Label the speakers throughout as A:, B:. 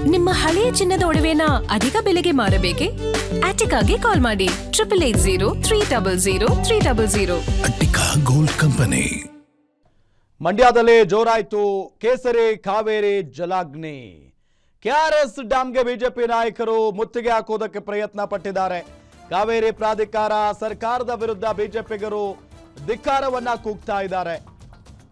A: ನಿಮ್ಮ ಹಳೆಯ ಚಿನ್ನದ ಒಡವೆನ ಅಧಿಕ ಬೆಲೆಗೆ ಮಾರಬೇಕೆ? ಆಟಿಕಾಗೆ ಕಾಲ್ ಮಾಡಿ 8880
B: ಅಟ್ಟಿಕಾ ಗೋಲ್ಡ್ ಕಂಪನಿ.
C: ಮಂಡ್ಯದಲ್ಲಿ ಜೋರಾಯಿತು ಕೇಸರಿ ಕಾವೇರಿ ಜಲಾಗ್ನಿ. ಕೆಆರ್ಎಸ್ ಡ್ಯಾಂಗೆ ಬಿಜೆಪಿ ನಾಯಕರು ಮುತ್ತಿಗೆ ಹಾಕೋದಕ್ಕೆ ಪ್ರಯತ್ನ ಪಟ್ಟಿದ್ದಾರೆ. ಕಾವೇರಿ ಪ್ರಾಧಿಕಾರ ಸರ್ಕಾರದ ವಿರುದ್ಧ ಬಿಜೆಪಿಗರು ಧಿಕ್ಕಾರವನ್ನ ಕೂಗ್ತಾ ಇದ್ದಾರೆ.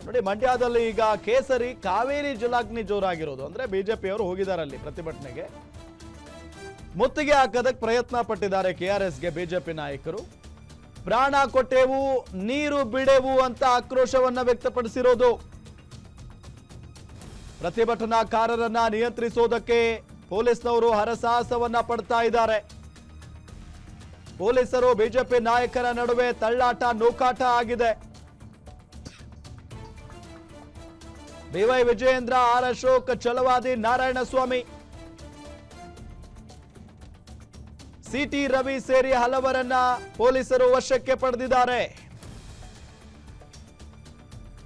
C: ನೋಡಿ, ಮಂಡ್ಯದಲ್ಲಿ ಈಗ ಕೇಸರಿ ಕಾವೇರಿ ಜಲಾಗ್ನಿ ಜೋರಾಗಿರೋದು. ಅಂದ್ರೆ ಬಿಜೆಪಿಯವರು ಹೋಗಿದ್ದಾರೆ ಅಲ್ಲಿ ಪ್ರತಿಭಟನೆಗೆ, ಮುತ್ತಿಗೆ ಹಾಕೋದಕ್ಕೆ ಪ್ರಯತ್ನ ಪಟ್ಟಿದ್ದಾರೆ ಕೆಆರ್ಎಸ್ಗೆ ಬಿಜೆಪಿ ನಾಯಕರು. ಪ್ರಾಣ ಕೊಟ್ಟೆವು, ನೀರು ಬಿಡೆವು ಅಂತ ಆಕ್ರೋಶವನ್ನ ವ್ಯಕ್ತಪಡಿಸಿರೋದು. ಪ್ರತಿಭಟನಾಕಾರರನ್ನ ನಿಯಂತ್ರಿಸೋದಕ್ಕೆ ಪೊಲೀಸ್ನವರು ಹರಸಾಹಸವನ್ನ ಪಡ್ತಾ ಇದ್ದಾರೆ. ಪೊಲೀಸರು ಬಿಜೆಪಿ ನಾಯಕರ ನಡುವೆ ತಳ್ಳಾಟ ನೂಕಾಟ ಆಗಿದೆ. ಬಿವೈ ವಿಜಯೇಂದ್ರ, ಆರ್ ಅಶೋಕ್, ಛಲವಾದಿ ನಾರಾಯಣಸ್ವಾಮಿ, ಸಿಟಿ ರವಿ ಸೇರಿ ಹಲವರನ್ನ ಪೊಲೀಸರು ವಶಕ್ಕೆ ಪಡೆದಿದ್ದಾರೆ.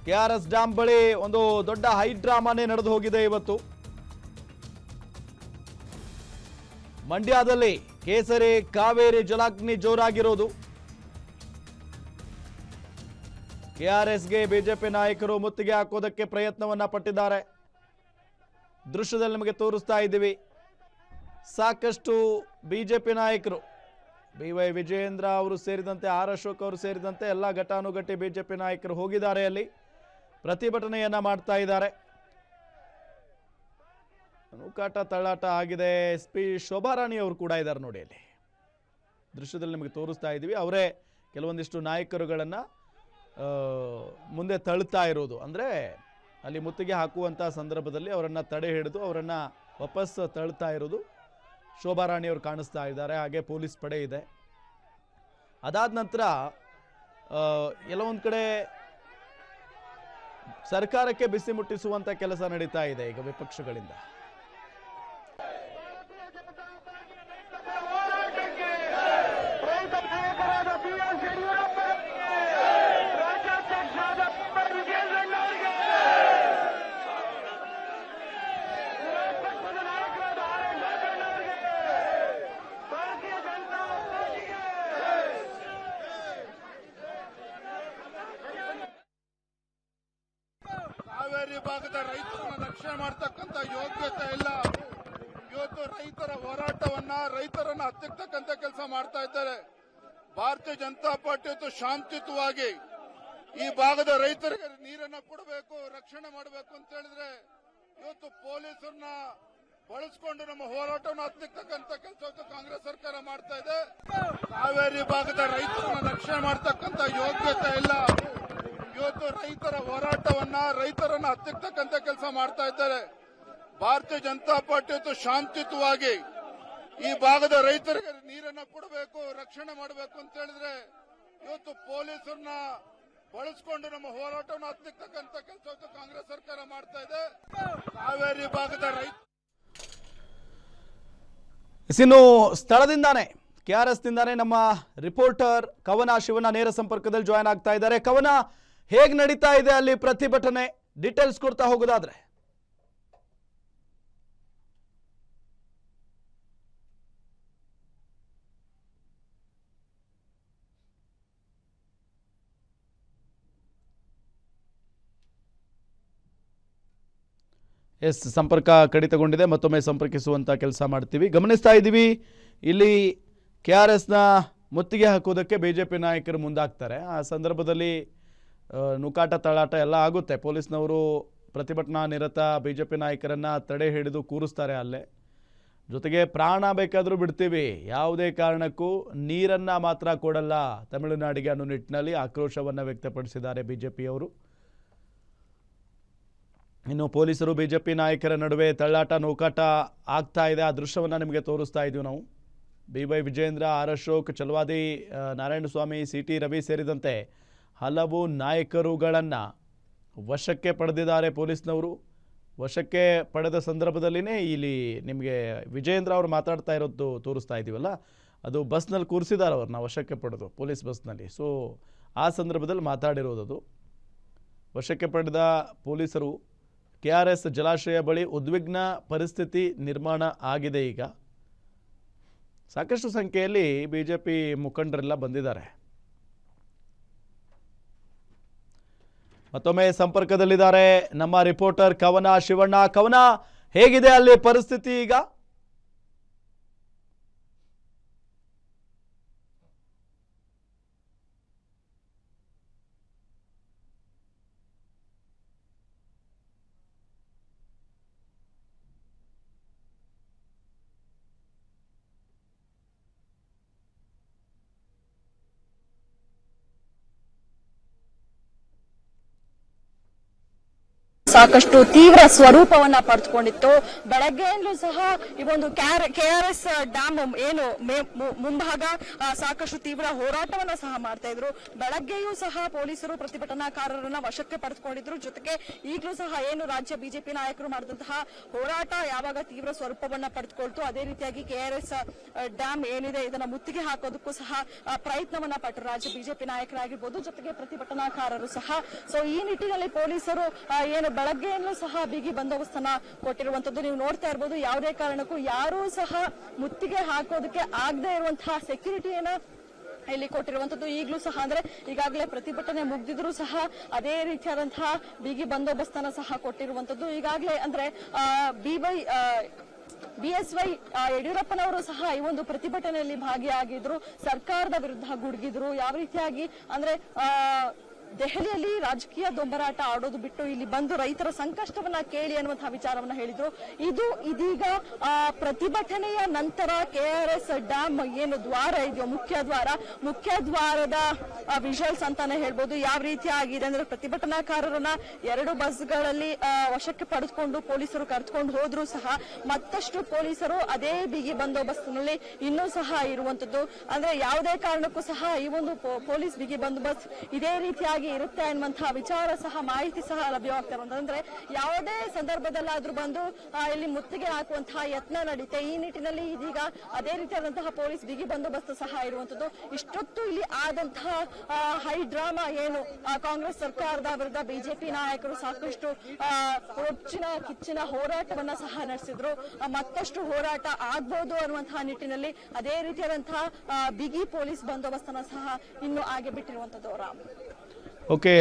C: ಕೆಆರ್ಎಸ್ ಡ್ಯಾಂ ಬಳಿ ಒಂದು ದೊಡ್ಡ ಹೈಡ್ರಾಮಾನೇ ನಡೆದು ಹೋಗಿದೆ ಇವತ್ತು. ಮಂಡ್ಯದಲ್ಲಿ ಕೇಸರಿ ಕಾವೇರಿ ಜಲಾಗ್ನಿ ಜೋರಾಗಿರೋದು. ಕೆಆರ್ಎಸ್ಗೆ ಬಿಜೆಪಿ ನಾಯಕರು ಮುತ್ತಿಗೆ ಹಾಕೋದಕ್ಕೆ ಪ್ರಯತ್ನವನ್ನ ಪಟ್ಟಿದ್ದಾರೆ. ದೃಶ್ಯದಲ್ಲಿ ನಿಮಗೆ ತೋರಿಸ್ತಾ ಇದ್ದೀವಿ. ಸಾಕಷ್ಟು ಬಿಜೆಪಿ ನಾಯಕರು, ಬಿವೈ ವಿಜಯೇಂದ್ರ ಅವರು ಸೇರಿದಂತೆ, ಆರ್ ಅಶೋಕ್ ಅವರು ಸೇರಿದಂತೆ ಎಲ್ಲ ಘಟಾನುಘಟಿ ಬಿಜೆಪಿ ನಾಯಕರು ಹೋಗಿದ್ದಾರೆ. ಅಲ್ಲಿ ಪ್ರತಿಭಟನೆಯನ್ನ ಮಾಡ್ತಾ ಇದ್ದಾರೆ. ನೂಕಾಟ ತಳ್ಳಾಟ ಆಗಿದೆ. ಎಸ್ ಪಿ ಶೋಭಾರಾಣಿ ಅವರು ಕೂಡ ಇದ್ದಾರೆ ನೋಡಿ. ಅಲ್ಲಿ ದೃಶ್ಯದಲ್ಲಿ ನಿಮಗೆ ತೋರಿಸ್ತಾ ಇದ್ದೀವಿ. ಅವರೇ ಕೆಲವೊಂದಿಷ್ಟು ನಾಯಕರುಗಳನ್ನ ಮುಂದೆ ತಳ್ಳುತ್ತಾ ಇರೋದು. ಅಂದರೆ ಅಲ್ಲಿ ಮುತ್ತಿಗೆ ಹಾಕುವಂಥ ಸಂದರ್ಭದಲ್ಲಿ ಅವರನ್ನು ತಡೆ ಹಿಡಿದು ಅವರನ್ನು ವಾಪಸ್ ತಳ್ಳುತ್ತಾ ಇರೋದು ಶೋಭಾರಾಣಿ ಅವರು ಕಾಣಿಸ್ತಾ ಇದ್ದಾರೆ. ಹಾಗೆ ಪೊಲೀಸ್ ಪಡೆ ಇದೆ. ಅದಾದ ನಂತರ ಕೆಲವೊಂದು ಕಡೆ ಸರ್ಕಾರಕ್ಕೆ ಬಿಸಿ ಮುಟ್ಟಿಸುವಂಥ ಕೆಲಸ ನಡೀತಾ ಇದೆ ಈಗ ವಿಪಕ್ಷಗಳಿಂದ.
D: ಕಾವೇರಿ ಭಾಗದ ರೈತರನ್ನ ರಕ್ಷಣೆ ಮಾಡತಕ್ಕಂತ ಯೋಗ್ಯತೆ ಇಲ್ಲ. ಇವತ್ತು ರೈತರ ಹೋರಾಟವನ್ನ, ರೈತರನ್ನ ಹತ್ತಿಕ್ಕತಕ್ಕಂತ ಕೆಲಸ ಮಾಡ್ತಾ ಇದ್ದಾರೆ. ಭಾರತೀಯ ಜನತಾ ಪಾರ್ಟಿ ಇವತ್ತು ಶಾಂತಿಯುತವಾಗಿ ಈ ಭಾಗದ ರೈತರಿಗೆ ನೀರನ್ನ ಕೊಡಬೇಕು, ರಕ್ಷಣೆ ಮಾಡಬೇಕು ಅಂತ ಹೇಳಿದ್ರೆ ಇವತ್ತು ಪೊಲೀಸರನ್ನ ಬಳಸಿಕೊಂಡು ನಮ್ಮ ಹೋರಾಟವನ್ನು ಹತ್ತಿಕ್ಕತಕ್ಕಂತ ಕೆಲಸ ಕಾಂಗ್ರೆಸ್ ಸರ್ಕಾರ ಮಾಡ್ತಾ ಇದೆ. ಕಾವೇರಿ ಭಾಗದ ರೈತರನ್ನ ರಕ್ಷಣೆ ಮಾಡತಕ್ಕಂತ ಯೋಗ್ಯತೆ ಇಲ್ಲ. ಇವತ್ತು ರೈತರ ಹೋರಾಟವನ್ನ, ರೈತರನ್ನ ಹತ್ತಿಕ್ಕತಕ್ಕಂತ ಕೆಲಸ ಮಾಡ್ತಾ ಇದ್ದಾರೆ. ಭಾರತೀಯ ಜನತಾ ಪಾರ್ಟಿ ಇವತ್ತು ಶಾಂತಿಯುತವಾಗಿ ಈ ಭಾಗದ ರೈತರಿಗೆ ನೀರನ್ನ ಕೊಡಬೇಕು, ರಕ್ಷಣೆ ಮಾಡಬೇಕು ಅಂತ ಹೇಳಿದ್ರೆ ಇವತ್ತು ಪೊಲೀಸರನ್ನ ಬಳಸಿಕೊಂಡು ನಮ್ಮ ಹೋರಾಟವನ್ನು ಹತ್ತಿಕ್ಕತಕ್ಕಂತ ಕೆಲಸ ಕಾಂಗ್ರೆಸ್ ಸರ್ಕಾರ ಮಾಡ್ತಾ ಇದೆ. ಕಾವೇರಿ ಭಾಗದ
C: ಇನ್ನು ಸ್ಥಳದಿಂದಾನೆ ಕೆಆರ್ಎಸ್ ನಿಂದಾನೆ ನಮ್ಮ ರಿಪೋರ್ಟರ್ ಕವನ ಶಿವನ ನೇರ ಸಂಪರ್ಕದಲ್ಲಿ ಜಾಯ್ನ್ ಆಗ್ತಾ ಇದ್ದಾರೆ. ಕವನ, ಹೇಗೆ ನಡೀತಾ ಇದೆ ಅಲ್ಲಿ ಪ್ರತಿಭಟನೆ? ಡೀಟೇಲ್ಸ್ ಕೊಡ್ತಾ ಹೋಗೋದಾದ್ರೆ. ಎಸ್, ಸಂಪರ್ಕ ಕಡಿತಗೊಂಡಿದೆ. ಮತ್ತೊಮ್ಮೆ ಸಂಪರ್ಕಿಸುವಂಥ ಕೆಲಸ ಮಾಡ್ತೀವಿ. ಗಮನಿಸ್ತಾ ಇದ್ದೀವಿ, ಇಲ್ಲಿ ಕೆಆರ್ಎಸ್ನ ಮುತ್ತಿಗೆ ಹಾಕೋದಕ್ಕೆ ಬಿಜೆಪಿ ನಾಯಕರು ಮುಂದಾಗ್ತಾರೆ. ಆ ಸಂದರ್ಭದಲ್ಲಿ ನೂಕಾಟ ತಳ್ಳಾಟ ಎಲ್ಲ ಆಗುತ್ತೆ. ಪೊಲೀಸ್ನವರು ಪ್ರತಿಭಟನಾ ನಿರತ ಬಿಜೆಪಿ ನಾಯಕರನ್ನು ತಡೆ ಹಿಡಿದು ಕೂರಿಸ್ತಾರೆ ಅಲ್ಲೇ. ಜೊತೆಗೆ ಪ್ರಾಣ ಬೇಕಾದರೂ ಬಿಡ್ತೀವಿ, ಯಾವುದೇ ಕಾರಣಕ್ಕೂ ನೀರನ್ನು ಮಾತ್ರ ಕೊಡಲ್ಲ ತಮಿಳುನಾಡಿಗೆ ಅನ್ನೋ ನಿಟ್ಟಿನಲ್ಲಿ ಆಕ್ರೋಶವನ್ನು ವ್ಯಕ್ತಪಡಿಸಿದ್ದಾರೆ ಬಿಜೆಪಿಯವರು. ಇನ್ನು ಪೊಲೀಸರು ಬಿಜೆಪಿ ನಾಯಕರ ನಡುವೆ ತಳ್ಳಾಟ ನೂಕಾಟ ಆಗ್ತಾ ಇದೆ. ಆ ದೃಶ್ಯವನ್ನು ನಿಮಗೆ ತೋರಿಸ್ತಾ ಇದ್ದೀವಿ ನಾವು. ಬಿವೈ ವಿಜಯೇಂದ್ರ, ಆರ್ ಅಶೋಕ್, ಛಲವಾದಿ ನಾರಾಯಣಸ್ವಾಮಿ, ಸಿಟಿ ರವಿ ಸೇರಿದಂತೆ ಹಲವು ನಾಯಕರುಗಳನ್ನು ವಶಕ್ಕೆ ಪಡೆದಿದ್ದಾರೆ ಪೊಲೀಸ್ನವರು. ವಶಕ್ಕೆ ಪಡೆದ ಸಂದರ್ಭದಲ್ಲಿನೇ ಇಲ್ಲಿ ನಿಮಗೆ ವಿಜಯೇಂದ್ರ ಅವರು ಮಾತಾಡ್ತಾ ಇರೋದು ತೋರಿಸ್ತಾ ಇದ್ದೀವಲ್ಲ, ಅದು ಬಸ್ನಲ್ಲಿ ಕೂರಿಸಿದ್ದಾರೆ ಅವ್ರನ್ನ ವಶಕ್ಕೆ ಪಡೆದು, ಪೊಲೀಸ್ ಬಸ್ನಲ್ಲಿ. ಸೊ ಆ ಸಂದರ್ಭದಲ್ಲಿ ಮಾತಾಡಿರೋದು. ವಶಕ್ಕೆ ಪಡೆದ ಪೊಲೀಸರು KRS ಜಲಾಶಯ ಬಳಿ ಉದ್ವಿಗ್ನ ಪರಿಸ್ಥಿತಿ ನಿರ್ಮಾಣ ಆಗಿದೆ. ಈಗ ಸಾಕಷ್ಟು ಸಂಖ್ಯೆಯಲ್ಲಿ ಬಿಜೆಪಿ ಮುಖಂಡರೆಲ್ಲ ಬಂದಿದ್ದಾರೆ. ಮತ್ತೊಮ್ಮೆ ಸಂಪರ್ಕದಲ್ಲಿದ್ದಾರೆ ನಮ್ಮ ರಿಪೋರ್ಟರ್ ಕವನ ಶಿವಣ್ಣ. ಕವನ, ಹೇಗಿದೆ ಅಲ್ಲಿ ಪರಿಸ್ಥಿತಿ ಈಗ?
E: ಸಾಕಷ್ಟು ತೀವ್ರ ಸ್ವರೂಪವನ್ನ ಪಡೆದುಕೊಂಡಿತ್ತು. ಬೆಳಗ್ಗೆಯಲ್ಲೂ ಸಹ ಈ ಒಂದು KRS ಡ್ಯಾಮ್ ಏನು ಮುಂಭಾಗ ಸಾಕಷ್ಟು ತೀವ್ರ ಹೋರಾಟವನ್ನ ಸಹ ಮಾಡ್ತಾ ಇದ್ರು. ಬೆಳಗ್ಗೆಯೂ ಸಹ ಪೊಲೀಸರು ಪ್ರತಿಭಟನಾಕಾರರನ್ನ ವಶಕ್ಕೆ ಪಡೆದುಕೊಂಡಿದ್ರು. ಜೊತೆಗೆ ಈಗಲೂ ಸಹ ಏನು ರಾಜ್ಯ ಬಿಜೆಪಿ ನಾಯಕರು ಮಾಡಿದಂತಹ ಹೋರಾಟ ಯಾವಾಗ ತೀವ್ರ ಸ್ವರೂಪವನ್ನ ಪಡೆದುಕೊಳ್ತು, ಅದೇ ರೀತಿಯಾಗಿ KRS ಡ್ಯಾಮ್ ಏನಿದೆ ಇದನ್ನ ಮುತ್ತಿಗೆ ಹಾಕೋದಕ್ಕೂ ಸಹ ಪ್ರಯತ್ನವನ್ನ ಪಟ್ಟರು ರಾಜ್ಯ ಬಿಜೆಪಿ ನಾಯಕರಾಗಿರ್ಬೋದು, ಜೊತೆಗೆ ಪ್ರತಿಭಟನಾಕಾರರು ಸಹ. ಸೊ ಈ ನಿಟ್ಟಿನಲ್ಲಿ ಪೊಲೀಸರು ಏನು ಬೆಳಗ್ಗೆಯಲ್ಲೂ ಸಹ ಬಿಗಿ ಬಂದೋಬಸ್ತನ್ನ ಕೊಟ್ಟಿರುವಂತದ್ದು ನೀವು ನೋಡ್ತಾ ಇರಬಹುದು. ಯಾವುದೇ ಕಾರಣಕ್ಕೂ ಯಾರೂ ಸಹ ಮುತ್ತಿಗೆ ಹಾಕೋದಕ್ಕೆ ಆಗದೆ ಇರುವಂತಹ ಸೆಕ್ಯೂರಿಟಿಯನ್ನ ಇಲ್ಲಿ ಕೊಟ್ಟಿರುವಂತದ್ದು. ಈಗಲೂ ಸಹ ಅಂದ್ರೆ ಈಗಾಗಲೇ ಪ್ರತಿಭಟನೆ ಮುಗ್ದಿದ್ರು ಸಹ ಅದೇ ರೀತಿಯಾದಂತಹ ಬಿಗಿ ಬಂದೋಬಸ್ತನ್ನ ಸಹ ಕೊಟ್ಟಿರುವಂತದ್ದು. ಈಗಾಗಲೇ ಅಂದ್ರೆ BSY ಯಡಿಯೂರಪ್ಪನವರು ಸಹ ಈ ಒಂದು ಪ್ರತಿಭಟನೆಯಲ್ಲಿ ಭಾಗಿಯಾಗಿದ್ರು, ಸರ್ಕಾರದ ವಿರುದ್ಧ ಗುಡುಗಿದ್ರು. ಯಾವ ರೀತಿಯಾಗಿ ಅಂದ್ರೆ ದೆಹಲಿಯಲ್ಲಿ ರಾಜಕೀಯ ದೊಂಬರಾಟ ಆಡೋದು ಬಿಟ್ಟು ಇಲ್ಲಿ ಬಂದು ರೈತರ ಸಂಕಷ್ಟವನ್ನ ಕೇಳಿ ಅನ್ನುವಂತಹ ವಿಚಾರವನ್ನ ಹೇಳಿದ್ರು. ಇದೀಗ ಪ್ರತಿಭಟನೆಯ ನಂತರ KRS ಡ್ಯಾಮ್ ಏನು ದ್ವಾರ ಇದೆಯೋ ಮುಖ್ಯ ದ್ವಾರದ ವಿಜುವಲ್ಸ್ ಅಂತಾನೆ ಹೇಳ್ಬೋದು. ಯಾವ ರೀತಿ ಆಗಿದೆ ಅಂದ್ರೆ ಪ್ರತಿಭಟನಾಕಾರರನ್ನ 2 ಬಸ್ಗಳಲ್ಲಿ ವಶಕ್ಕೆ ಪಡೆದುಕೊಂಡು ಪೊಲೀಸರು ಕರೆದುಕೊಂಡು ಹೋದ್ರು ಸಹ ಮತ್ತಷ್ಟು ಪೊಲೀಸರು ಅದೇ ಬಿಗಿ ಬಂದೋಬಸ್ತಿನಲ್ಲಿ ಇನ್ನೂ ಸಹ ಇರುವಂತದ್ದು. ಅಂದ್ರೆ ಯಾವುದೇ ಕಾರಣಕ್ಕೂ ಸಹ ಈ ಒಂದು ಪೊಲೀಸ್ ಬಿಗಿ ಬಂದೋಬಸ್ತ್ ಇದೇ ರೀತಿಯಾಗಿ ಇರುತ್ತೆ ಅನ್ನುವಂತಹ ವಿಚಾರ ಸಹ ಮಾಹಿತಿ ಸಹ ಲಭ್ಯವಾಗ್ತಾ ಇರುವಂತದ್ದು. ಅಂದ್ರೆ ಯಾವುದೇ ಸಂದರ್ಭದಲ್ಲಾದ್ರೂ ಬಂದು ಇಲ್ಲಿ ಮುತ್ತಿಗೆ ಹಾಕುವಂತಹ ಯತ್ನ ನಡೀತೆ. ಈ ನಿಟ್ಟಿನಲ್ಲಿ ಇದೀಗ ಅದೇ ರೀತಿಯಾದಂತಹ ಪೊಲೀಸ್ ಬಿಗಿ ಬಂದೋಬಸ್ತ್ ಸಹ ಇರುವಂತದ್ದು. ಇಷ್ಟೊತ್ತು ಇಲ್ಲಿ ಆದಂತಹ ಹೈ ಡ್ರಾಮಾ ಏನು ಕಾಂಗ್ರೆಸ್ ಸರ್ಕಾರದ ವಿರುದ್ಧ ಬಿಜೆಪಿ ನಾಯಕರು ಸಾಕಷ್ಟು ಕಿಚ್ಚಿನ ಹೋರಾಟವನ್ನ ಸಹ ನಡೆಸಿದ್ರು. ಮತ್ತಷ್ಟು ಹೋರಾಟ ಆಗ್ಬಹುದು ಅನ್ನುವಂತಹ ನಿಟ್ಟಿನಲ್ಲಿ ಅದೇ ರೀತಿಯಾದಂತಹ ಬಿಗಿ ಪೊಲೀಸ್ ಬಂದೋಬಸ್ತನ್ನ ಸಹ ಇನ್ನು ಹಾಗೆ ಬಿಟ್ಟಿರುವಂತದ್ದು.
C: ಓಕೆ.